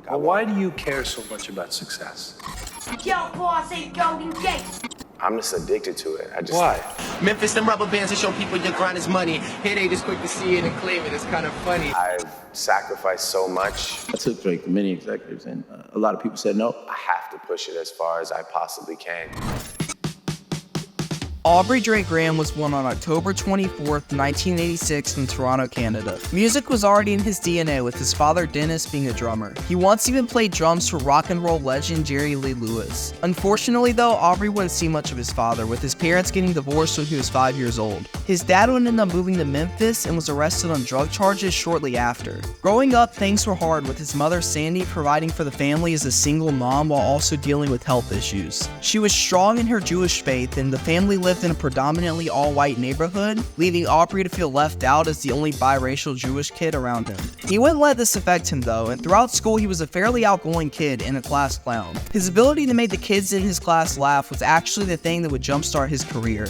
Well, why do you care so much about success? Yo, boss ain't Golden Gate. I'm just addicted to it. Why? Memphis and rubber bands to show people your grind is money. Here they just quick to see it and claim it. It's kind of funny. I've sacrificed so much. I took Drake to many executives, and a lot of people said no. I have to push it as far as I possibly can. Aubrey Drake Graham was born on October 24th, 1986 in Toronto, Canada. Music was already in his DNA, with his father Dennis being a drummer. He once even played drums for rock and roll legend Jerry Lee Lewis. Unfortunately though, Aubrey wouldn't see much of his father, with his parents getting divorced when he was 5 years old. His dad would end up moving to Memphis and was arrested on drug charges shortly after. Growing up, things were hard, with his mother Sandy providing for the family as a single mom while also dealing with health issues. She was strong in her Jewish faith, and the family lived in a predominantly all-white neighborhood, leaving Aubrey to feel left out as the only biracial Jewish kid around him. He wouldn't let this affect him though, and throughout school he was a fairly outgoing kid and a class clown. His ability to make the kids in his class laugh was actually the thing that would jumpstart his career.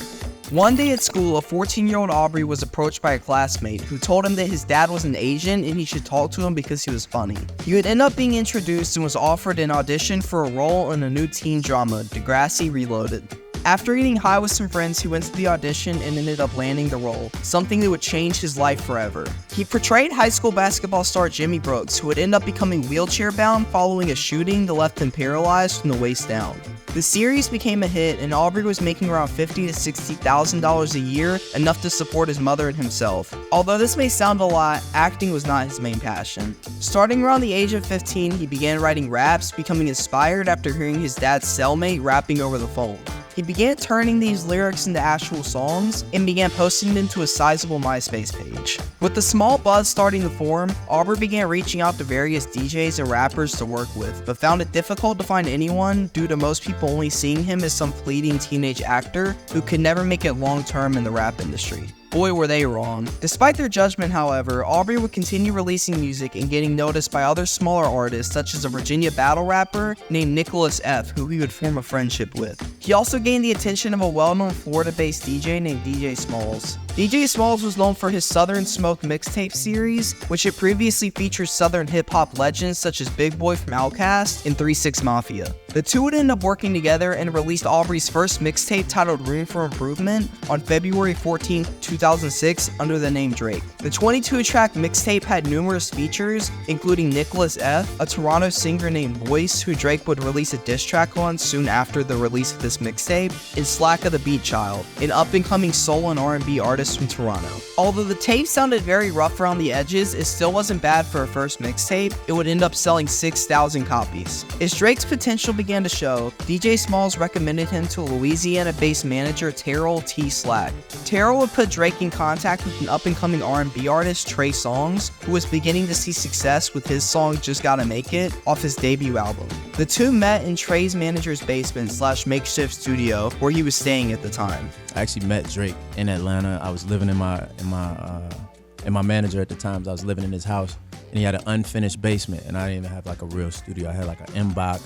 One day at school, a 14-year-old Aubrey was approached by a classmate who told him that his dad was an Asian and he should talk to him because he was funny. He would end up being introduced and was offered an audition for a role in a new teen drama, Degrassi Reloaded. After getting high with some friends, he went to the audition and ended up landing the role, something that would change his life forever. He portrayed high school basketball star Jimmy Brooks, who would end up becoming wheelchair-bound following a shooting that left him paralyzed from the waist down. The series became a hit, and Aubrey was making around $50,000 to $60,000 a year, enough to support his mother and himself. Although this may sound a lot, acting was not his main passion. Starting around the age of 15, he began writing raps, becoming inspired after hearing his dad's cellmate rapping over the phone. He began turning these lyrics into actual songs and began posting them to a sizable MySpace page. With the small buzz starting to form, Aubrey began reaching out to various DJs and rappers to work with, but found it difficult to find anyone due to most people only seeing him as some fleeting teenage actor who could never make it long-term in the rap industry. Boy, were they wrong. Despite their judgment, however, Aubrey would continue releasing music and getting noticed by other smaller artists such as a Virginia battle rapper named Nicholas F., who he would form a friendship with. He also gained the attention of a well-known Florida-based DJ named DJ Smallz. DJ Smallz was known for his Southern Smoke mixtape series, which had previously featured Southern hip-hop legends such as Big Boy from Outkast and 3 6 Mafia. The two would end up working together and released Aubrey's first mixtape titled Room for Improvement on February 14, 2006 under the name Drake. The 22-track mixtape had numerous features, including Nicholas F., a Toronto singer named Voice, who Drake would release a diss track on soon after the release of this mixtape, and Slacka the Beat Child, an up-and-coming soul and R&B artist from Toronto. Although the tape sounded very rough around the edges, it still wasn't bad for a first mixtape. It would end up selling 6,000 copies. As Drake's potential began to show, DJ Smallz recommended him to Louisiana-based manager Terrell T. Slack. Terrell would put Drake in contact with an up-and-coming R&B artist, Trey Songz, who was beginning to see success with his song Just Gotta Make It off his debut album. The two met in Trey's manager's basement / makeshift studio where he was staying at the time. I actually met Drake in Atlanta. I was living in my manager at the time. I was living in his house, and he had an unfinished basement, and I didn't even have like a real studio. I had like an inbox,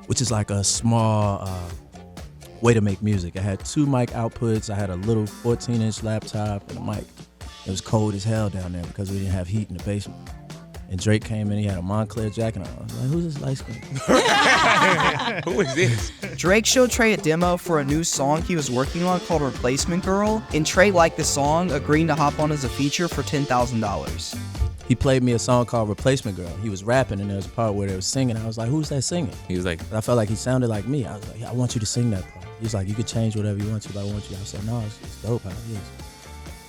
which is like a small way to make music. I had 2 mic outputs. I had a little 14-inch laptop and a mic. It was cold as hell down there because we didn't have heat in the basement. And Drake came in, he had a Montclair jacket on. I was like, who's this light skin? Who is this? Drake showed Trey a demo for a new song he was working on called Replacement Girl, and Trey liked the song, agreeing to hop on as a feature for $10,000. He played me a song called Replacement Girl. He was rapping, and there was a part where they were singing. I was like, who's that singing? He was like, I felt like he sounded like me. I was like, yeah, I want you to sing that part. He was like, you could change whatever you want to, but I want you. I said, no, it's dope how it is.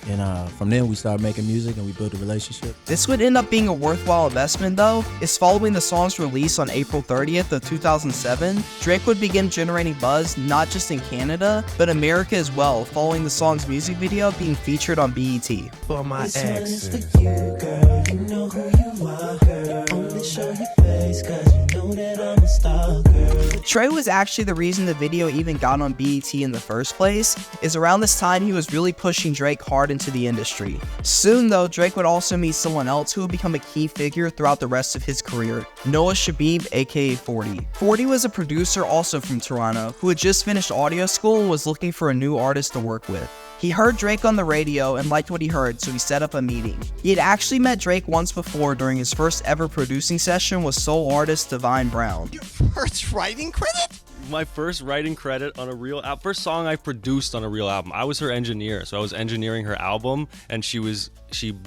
And from then we started making music and we built a relationship. This would end up being a worthwhile investment though, as following the song's release on April 30th of 2007, Drake would begin generating buzz not just in Canada, but America as well, following the song's music video being featured on BET. For my ex. This one is for you, girl. You know who you are, girl. Only show your face, cause you know that I'm a star, girl. Trey was actually the reason the video even got on BET in the first place, is around this time he was really pushing Drake hard into the industry. Soon though, Drake would also meet someone else who would become a key figure throughout the rest of his career, Noah Shebib, aka 40. 40 was a producer also from Toronto, who had just finished audio school and was looking for a new artist to work with. He heard Drake on the radio and liked what he heard, so he set up a meeting. He had actually met Drake once before during his first ever producing session with soul artist Divine Brown. Your first writing credit? My first writing credit on a real album, first song I produced on a real album. I was her engineer, so I was engineering her album, and she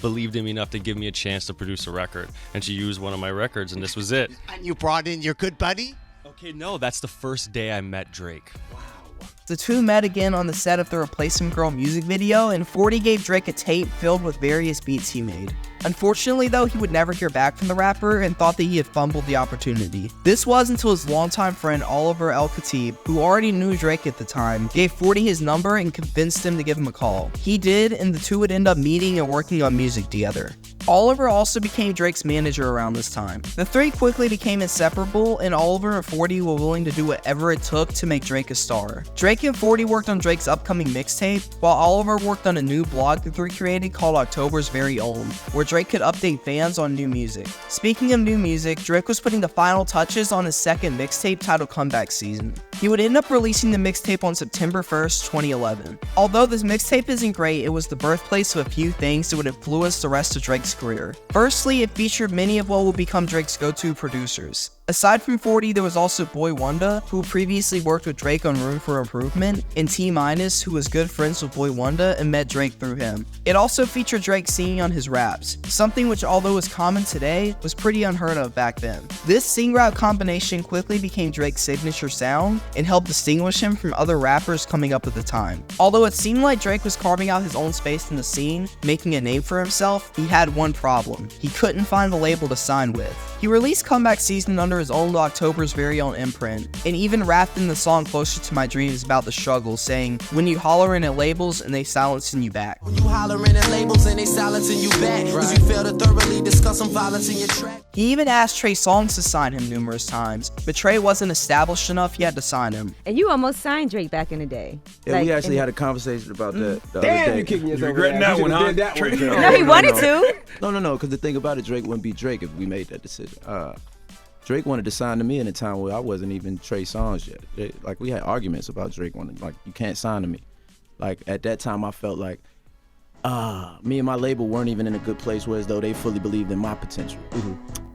believed in me enough to give me a chance to produce a record, and she used one of my records, and this was it. And you brought in your good buddy? Okay, no, that's the first day I met Drake. Wow. The two met again on the set of the Replacement Girl music video, and 40 gave Drake a tape filled with various beats he made. Unfortunately though, he would never hear back from the rapper and thought that he had fumbled the opportunity. This was until his longtime friend Oliver El-Khatib, who already knew Drake at the time, gave 40 his number and convinced him to give him a call. He did, and the two would end up meeting and working on music together. Oliver also became Drake's manager around this time. The three quickly became inseparable, and Oliver and 40 were willing to do whatever it took to make Drake a star. Drake and 40 worked on Drake's upcoming mixtape, while Oliver worked on a new blog the three created called October's Very Own, where Drake could update fans on new music. Speaking of new music, Drake was putting the final touches on his second mixtape titled Comeback Season. He would end up releasing the mixtape on September 1st, 2011. Although this mixtape isn't great, it was the birthplace of a few things that would influence the rest of Drake's career. Firstly, it featured many of what will become Drake's go-to producers. Aside from 40, there was also Boy Wonder, who previously worked with Drake on Room for Improvement, and T-, who was good friends with Boy Wonder and met Drake through him. It also featured Drake singing on his raps, something which, although is common today, was pretty unheard of back then. This sing-rap combination quickly became Drake's signature sound and helped distinguish him from other rappers coming up at the time. Although it seemed like Drake was carving out his own space in the scene, making a name for himself, he had one problem: he couldn't find the label to sign with. He released Comeback Season under his own October's Very Own imprint, and even rapped in the song Closer to My Dreams about the struggle, saying, "When you hollering at labels and they silencing you back." When you hollering at labels and they silencing you back, cause you fail to thoroughly discuss some violence in your track. He even asked Trey Songz to sign him numerous times, but Trey wasn't established enough yet to sign him. And you almost signed Drake back in the day. Yeah, we actually had a conversation about that the other Damn, day. you kicking yourself. Regretting that one, huh? No, he wanted to. No, because the thing about it, Drake wouldn't be Drake if we made that decision. Drake wanted to sign to me in a time where I wasn't even Trey Songz yet. Like, we had arguments about Drake wanting, like, you can't sign to me. Like, at that time, I felt like, me and my label weren't even in a good place, whereas though they fully believed in my potential.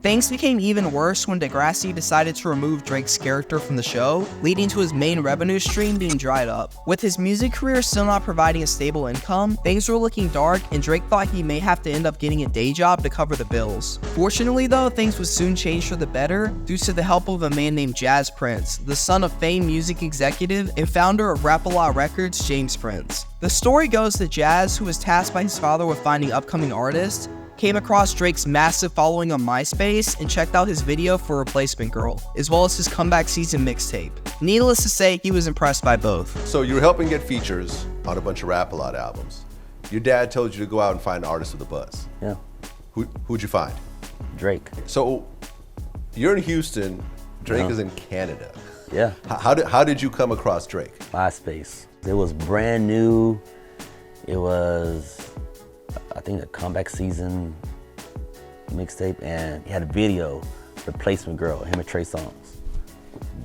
Things became even worse when Degrassi decided to remove Drake's character from the show, leading to his main revenue stream being dried up. With his music career still not providing a stable income, things were looking dark, and Drake thought he may have to end up getting a day job to cover the bills. Fortunately though, things would soon change for the better due to the help of a man named Jas Prince, the son of famed music executive and founder of Rap-A-Lot Records, Jas Prince. The story goes that Jas, who was tasked by his father with finding upcoming artists, came across Drake's massive following on MySpace and checked out his video for Replacement Girl, as well as his Comeback Season mixtape. Needless to say, he was impressed by both. So you were helping get features on a bunch of Rap-A-Lot albums. Your dad told you to go out and find artists with a buzz. Yeah. Who'd you find? Drake. So you're in Houston, Drake is in Canada. Yeah. How did you come across Drake? MySpace. It was brand new. It was, I think, a Comeback Season mixtape, and he had a video, Replacement Girl, him and Trey Songz.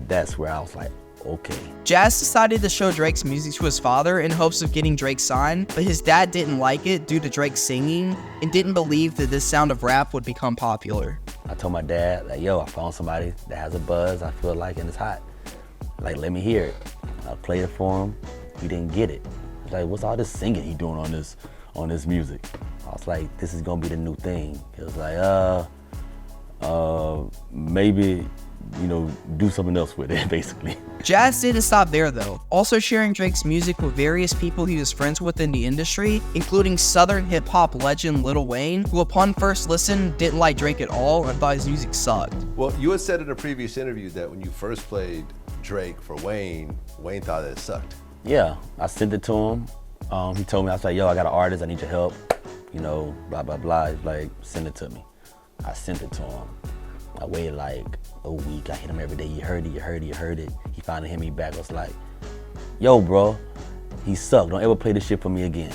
That's where I was like, okay. Jas decided to show Drake's music to his father in hopes of getting Drake signed, but his dad didn't like it due to Drake singing and didn't believe that this sound of rap would become popular. I told my dad, like, yo, I found somebody that has a buzz, I feel like, and it's hot. Like, let me hear it. I played it for him. He didn't get it. He's like, what's all this singing he doing on this music? I was like, this is gonna be the new thing. He was like, maybe, you know, do something else with it, basically. Jas didn't stop there though, also sharing Drake's music with various people he was friends with in the industry, including Southern hip-hop legend Lil Wayne, who upon first listen didn't like Drake at all and thought his music sucked. Well, you had said in a previous interview that when you first played Drake for Wayne, Wayne thought that it sucked. Yeah, I sent it to him. He told me, I was like, yo, I got an artist, I need your help. You know, blah, blah, blah. He's like, send it to me. I sent it to him. I waited like a week. I hit him every day. You heard it. He finally hit me back. I was like, yo, bro, he sucked. Don't ever play this shit for me again.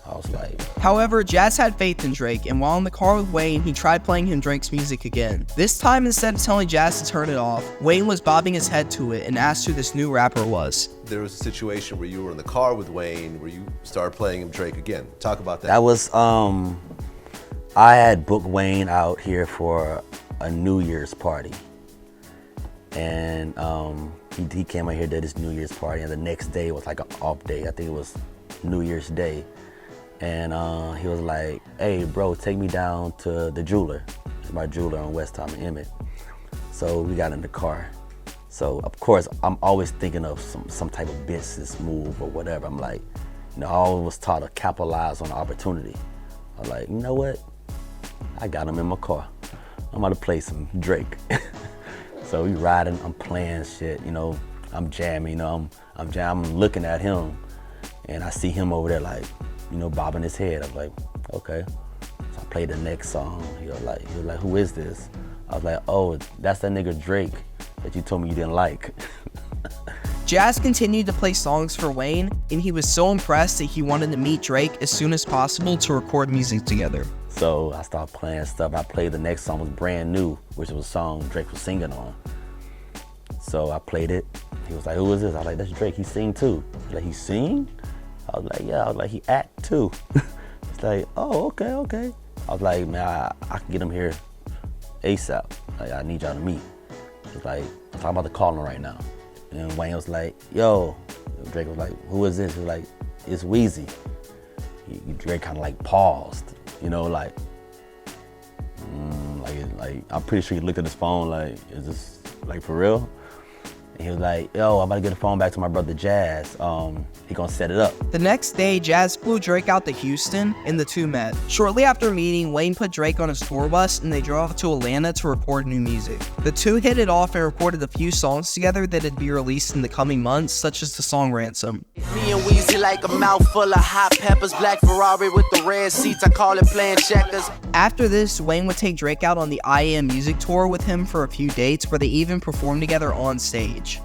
I was like... However, Jas had faith in Drake, and while in the car with Wayne, he tried playing him Drake's music again. This time, instead of telling Jas to turn it off, Wayne was bobbing his head to it and asked who this new rapper was. There was a situation where you were in the car with Wayne where you started playing him Drake again. Talk about that. That was, I had booked Wayne out here for a New Year's party. And he came out here, did his New Year's party, and the next day was like an off day. I think it was New Year's Day. And he was like, hey, bro, take me down to the jeweler. It's my jeweler on West Tom and Emmett. So we got in the car. So, of course, I'm always thinking of some type of business move or whatever. I'm like, I always was taught to capitalize on the opportunity. I was like, you know what? I got him in my car. I'm about to play some Drake. So we riding, I'm playing shit, I'm jamming, I'm looking at him, and I see him over there like, bobbing his head. I'm like, okay. So I played the next song. He was like, who is this? I was like, oh, that's that nigga Drake that you told me you didn't like. Jas continued to play songs for Wayne, and he was so impressed that he wanted to meet Drake as soon as possible to record music together. So I started playing stuff. I played the next song, was Brand New, which was a song Drake was singing on. So I played it. He was like, who is this? I was like, that's Drake, he sing too. He's like, he sing? I was like, yeah. I was like, he act too. He's like, oh, okay. I was like, man, I can get him here ASAP. Like, I need y'all to meet. He's like, I'm about to call him right now. And Wayne was like, yo. Drake was like, who is this? He was like, it's Weezy. Drake kind of like paused, like I'm pretty sure he looked at his phone like, is this like for real? And he was like, yo, I'm about to get the phone back to my brother Jas. He gonna set it up. The next day, Jas flew Drake out to Houston, and the two met. Shortly after meeting, Wayne put Drake on his tour bus, and they drove to Atlanta to record new music. The two hit it off and recorded a few songs together that'd be released in the coming months, such as the song Ransom. Me and Weezy like a mouthful of hot peppers, black Ferrari with the red seats, I call it playing checkers. After this, Wayne would take Drake out on the I Am Music Tour with him for a few dates where they even performed together on stage.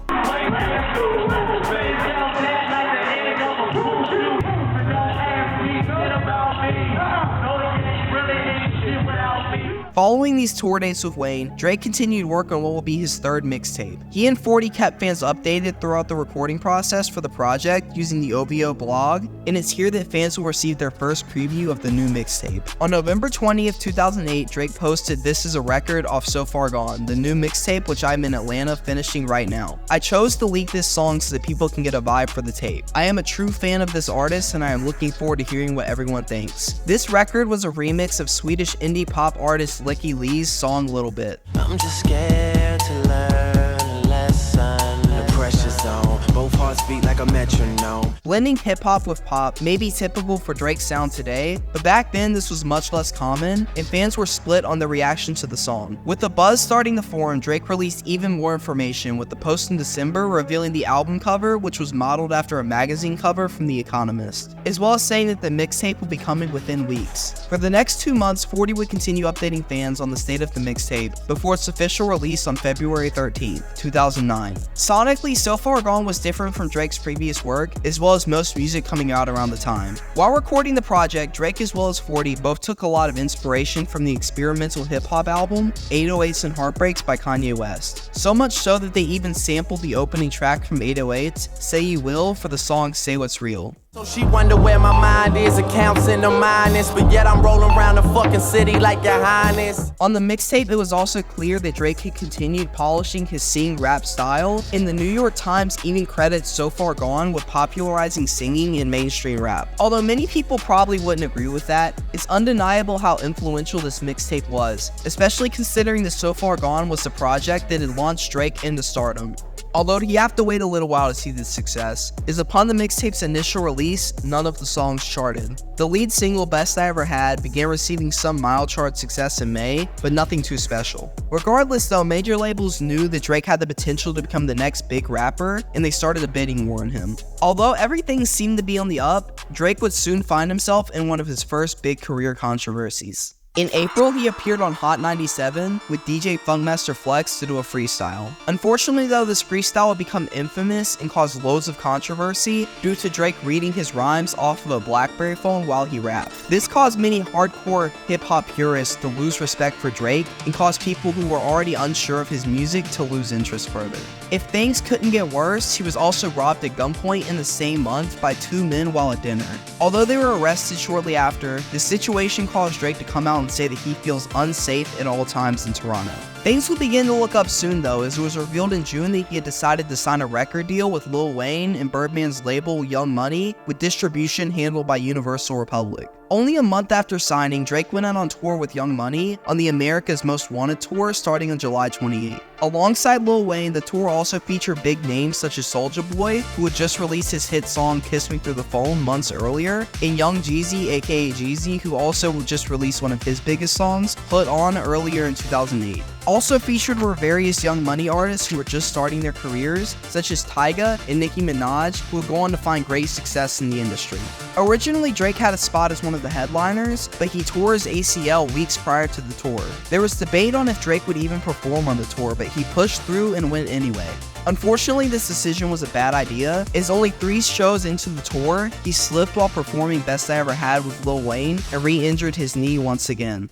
Following these tour dates with Wayne, Drake continued work on what will be his third mixtape. He and 40 kept fans updated throughout the recording process for the project using the OVO blog, and it's here that fans will receive their first preview of the new mixtape. On November 20th, 2008, Drake posted This Is a Record off So Far Gone, the new mixtape which I'm in Atlanta finishing right now. I chose to leak this song so that people can get a vibe for the tape. I am a true fan of this artist and I am looking forward to hearing what everyone thinks. This record was a remix of Swedish indie pop artist Licky Lee's song Little Bit. I'm just scared to learn a lesson. The pressure zone, both hearts beat like a metronome. Blending hip-hop with pop may be typical for Drake's sound today, but back then this was much less common, and fans were split on the reaction to the song. With the buzz starting to form, Drake released even more information with the post in December revealing the album cover, which was modeled after a magazine cover from The Economist, as well as saying that the mixtape will be coming within weeks. For the next 2 months, 40 would continue updating fans on the state of the mixtape before its official release on February 13th, 2009. Sonically, So Far Gone was different from Drake's previous work, as well as most music coming out around the time. While recording the project, Drake as well as 40 both took a lot of inspiration from the experimental hip-hop album 808s and Heartbreaks by Kanye West. So much so that they even sampled the opening track from 808s, Say You Will, for the song Say What's Real. So she wonder where my mind is, accounts in the minus, but yet I'm rolling around the fucking city like your highness. On the mixtape, it was also clear that Drake had continued polishing his sing rap style, and the New York Times even credits So Far Gone with popularizing singing in mainstream rap. Although many people probably wouldn't agree with that, it's undeniable how influential this mixtape was, especially considering that So Far Gone was the project that had launched Drake into stardom. Although you have to wait a little while to see this success, is upon the mixtape's initial release, none of the songs charted. The lead single, Best I Ever Had, began receiving some mild chart success in May, but nothing too special. Regardless though, major labels knew that Drake had the potential to become the next big rapper, and they started a bidding war on him. Although everything seemed to be on the up, Drake would soon find himself in one of his first big career controversies. In April, he appeared on Hot 97 with DJ Funkmaster Flex to do a freestyle. Unfortunately though, this freestyle would become infamous and cause loads of controversy due to Drake reading his rhymes off of a BlackBerry phone while he rapped. This caused many hardcore hip-hop purists to lose respect for Drake and caused people who were already unsure of his music to lose interest further. If things couldn't get worse, he was also robbed at gunpoint in the same month by 2 men while at dinner. Although they were arrested shortly after, the situation caused Drake to come out and say that he feels unsafe at all times in Toronto. Things would begin to look up soon though, as it was revealed in June that he had decided to sign a record deal with Lil Wayne and Birdman's label Young Money, with distribution handled by Universal Republic. Only a month after signing, Drake went out on tour with Young Money on the America's Most Wanted tour starting on July 28. Alongside Lil Wayne, the tour also featured big names such as Soulja Boy, who had just released his hit song Kiss Me Through the Phone months earlier, and Young Jeezy aka Jeezy, who also just released one of his biggest songs, Put On, earlier in 2008. Also featured were various Young Money artists who were just starting their careers, such as Tyga and Nicki Minaj, who would go on to find great success in the industry. Originally, Drake had a spot as one of the headliners, but he tore his ACL weeks prior to the tour. There was debate on if Drake would even perform on the tour, but he pushed through and went anyway. Unfortunately, this decision was a bad idea, as only 3 shows into the tour, he slipped while performing Best I Ever Had with Lil Wayne and re-injured his knee once again.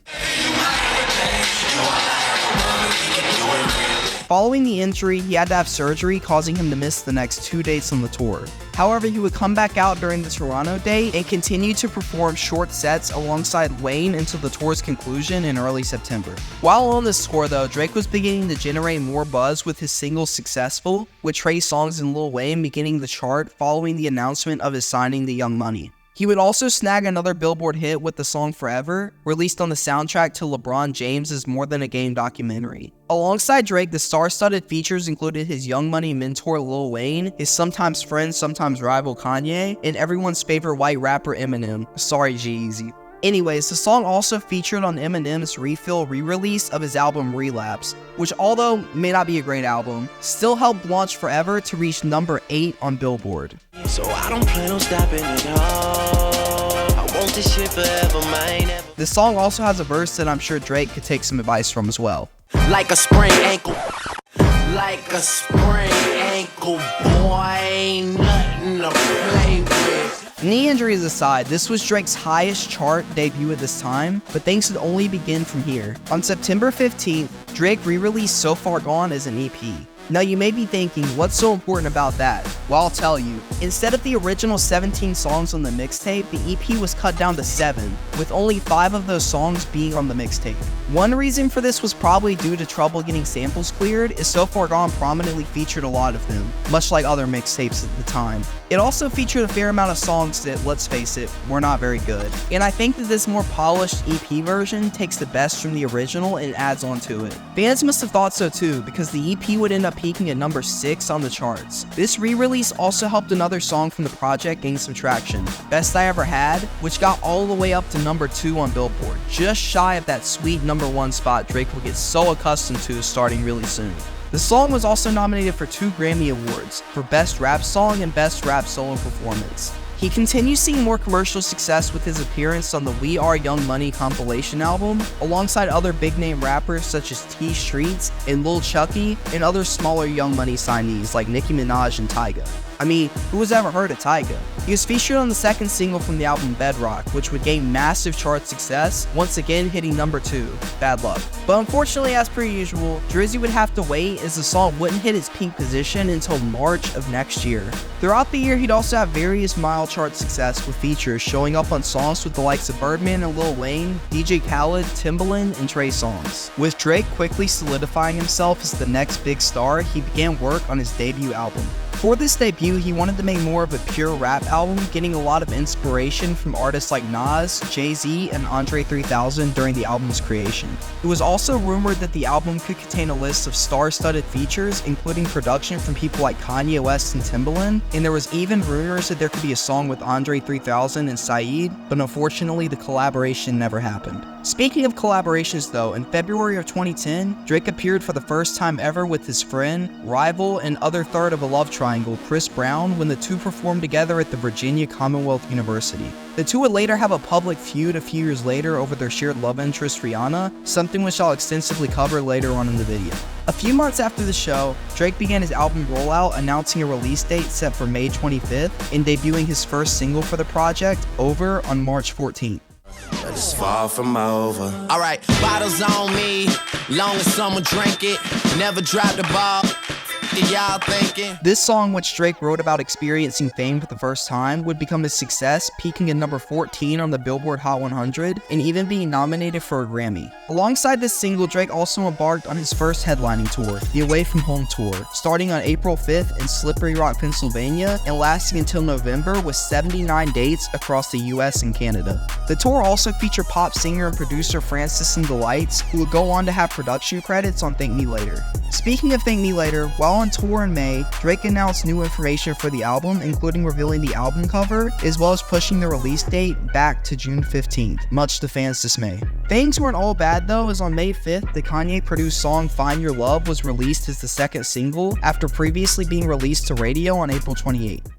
Following the injury, he had to have surgery, causing him to miss the next 2 dates on the tour. However, he would come back out during the Toronto date and continue to perform short sets alongside Wayne until the tour's conclusion in early September. While on this tour though, Drake was beginning to generate more buzz with his single Successful, with Trey Songz and Lil Wayne beginning the chart following the announcement of his signing to Young Money. He would also snag another Billboard hit with the song Forever, released on the soundtrack to LeBron James' More Than a Game documentary. Alongside Drake, the star-studded features included his Young Money mentor Lil Wayne, his sometimes friend, sometimes rival Kanye, and everyone's favorite white rapper Eminem. Sorry, G-Eazy. Anyways, the song also featured on Eminem's Refill re-release of his album Relapse, which although may not be a great album, still helped launch Forever to reach number 8 on Billboard. So I don't plan on stopping at all. I want this shit forever, man. The song also has a verse that I'm sure Drake could take some advice from as well. Like a sprained ankle. Like a sprained ankle, boy. Nothing to play with. Knee injuries aside, this was Drake's highest chart debut at this time, but things would only begin from here. On September 15th, Drake re-released So Far Gone as an EP. Now you may be thinking, what's so important about that? Well, I'll tell you. Instead of the original 17 songs on the mixtape, the EP was cut down to 7, with only 5 of those songs being on the mixtape. One reason for this was probably due to trouble getting samples cleared, as So Far Gone prominently featured a lot of them, much like other mixtapes at the time. It also featured a fair amount of songs that, let's face it, were not very good. And I think that this more polished EP version takes the best from the original and adds on to it. Fans must have thought so too, because the EP would end up peaking at number 6 on the charts. This re-release also helped another song from the project gain some traction, Best I Ever Had, which got all the way up to number 2 on Billboard, just shy of that sweet number 1 spot Drake will get so accustomed to starting really soon. The song was also nominated for 2 Grammy Awards, for Best Rap Song and Best Rap Solo Performance. He continues seeing more commercial success with his appearance on the We Are Young Money compilation album, alongside other big-name rappers such as T Streets and Lil Chucky, and other smaller Young Money signees like Nicki Minaj and Tyga. I mean, who has ever heard of Tyga? He was featured on the second single from the album Bedrock, which would gain massive chart success, once again hitting number 2, Bad Luck. But unfortunately, as per usual, Drizzy would have to wait as the song wouldn't hit its peak position until March of next year. Throughout the year, he'd also have various mild chart success with features showing up on songs with the likes of Birdman and Lil Wayne, DJ Khaled, Timbaland, and Trey Songz. With Drake quickly solidifying himself as the next big star, he began work on his debut album. For this debut, he wanted to make more of a pure rap album, getting a lot of inspiration from artists like Nas, Jay-Z, and Andre 3000 during the album's creation. It was also rumored that the album could contain a list of star-studded features, including production from people like Kanye West and Timbaland, and there was even rumors that there could be a song with Andre 3000 and Saeed, but unfortunately the collaboration never happened. Speaking of collaborations though, in February of 2010, Drake appeared for the first time ever with his friend, rival, and other third of a love triangle triangle, Chris Brown, when the two performed together at the Virginia Commonwealth University. The two would later have a public feud a few years later over their shared love interest Rihanna, something which I'll extensively cover later on in the video. A few months after the show, Drake began his album rollout, announcing a release date set for May 25th and debuting his first single for the project, Over, on March 14th. It's far from over. Alright, bottles on me, long as someone drink it, never drop the ball. Y'all thinking? This song, which Drake wrote about experiencing fame for the first time, would become a success, peaking at number 14 on the Billboard Hot 100 and even being nominated for a Grammy. Alongside this single, Drake also embarked on his first headlining tour, the Away From Home Tour, starting on April 5th in Slippery Rock, Pennsylvania, and lasting until November with 79 dates across the US and Canada. The tour also featured pop singer and producer Francis and the Lights, who would go on to have production credits on Thank Me Later. Speaking of Thank Me Later, while on tour in May, Drake announced new information for the album, including revealing the album cover, as well as pushing the release date back to June 15th, much to fans' dismay. Things weren't all bad though, as on May 5th, the Kanye-produced song Find Your Love was released as the second single, after previously being released to radio on April 28th.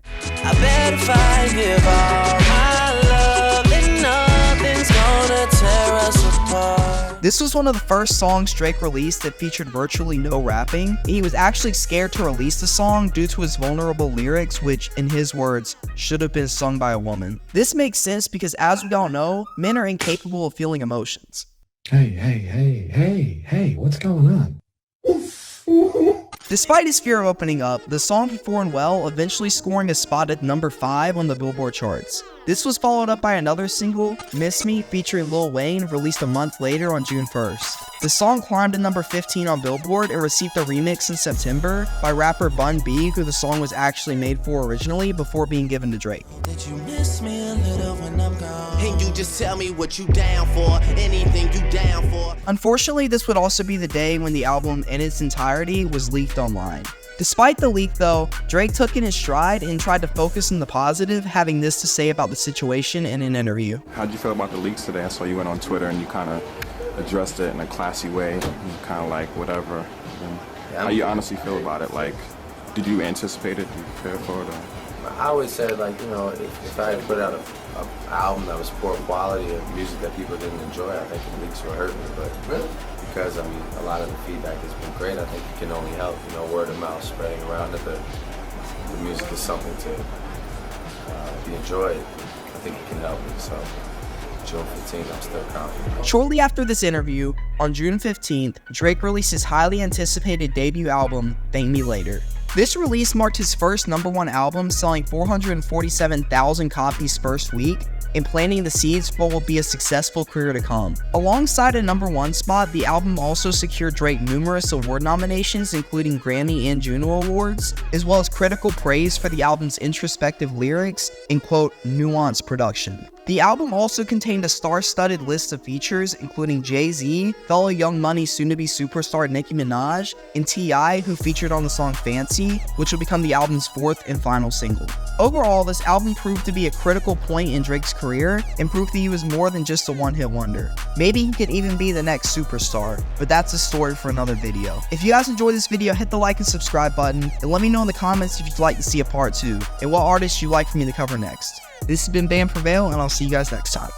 I bet if I give all my love, then nothing's gonna tear us apart. This was one of the first songs Drake released that featured virtually no rapping, and he was actually scared to release the song due to his vulnerable lyrics, which, in his words, should have been sung by a woman. This makes sense because, as we all know, men are incapable of feeling emotions. Hey, what's going on? Despite his fear of opening up, the song performed well, eventually scoring a spot at number 5 on the Billboard charts. This was followed up by another single, Miss Me, featuring Lil Wayne, released a month later on June 1st. The song climbed to number 15 on Billboard and received a remix in September by rapper Bun B, who the song was actually made for originally before being given to Drake. Did you miss me a little when I'm gone? And you just tell me what you down for, anything you down for. Unfortunately, this would also be the day when the album in its entirety was leaked online. Despite the leak though, Drake took it in stride and tried to focus on the positive, having this to say about the situation in an interview. How'd you feel about the leaks today? I saw you went on Twitter and you kind of addressed it in a classy way, kind of like whatever. How you honestly feel about it? Like, did you anticipate it? Did you prepare for it? I always said, like, you know, if I had put out an album that was poor quality of music that people didn't enjoy, I think the leaks would hurt me. But really, because I mean, a lot of the feedback has been great. I think it can only help, you know, word of mouth spreading around that the music is something to be enjoyed. I think it can help me. So June 15th, I'm still confident. Shortly after this interview, on June 15th, Drake released his highly anticipated debut album, Thank Me Later. This release marked his first #1 album, selling 447,000 copies first week, and planting the seeds for what will be a successful career to come. Alongside a #1 spot, the album also secured Drake numerous award nominations, including Grammy and Juno Awards, as well as critical praise for the album's introspective lyrics and, quote, nuanced production. The album also contained a star-studded list of features, including Jay-Z, fellow Young Money soon-to-be superstar Nicki Minaj, and T.I., who featured on the song Fancy, which will become the album's 4th and final single. Overall, this album proved to be a critical point in Drake's career and proved that he was more than just a one-hit wonder. Maybe he could even be the next superstar, but that's a story for another video. If you guys enjoyed this video, hit the like and subscribe button, and let me know in the comments if you'd like to see a part 2, and what artists you'd like for me to cover next. This has been Bam Prevail, and I'll see you guys next time.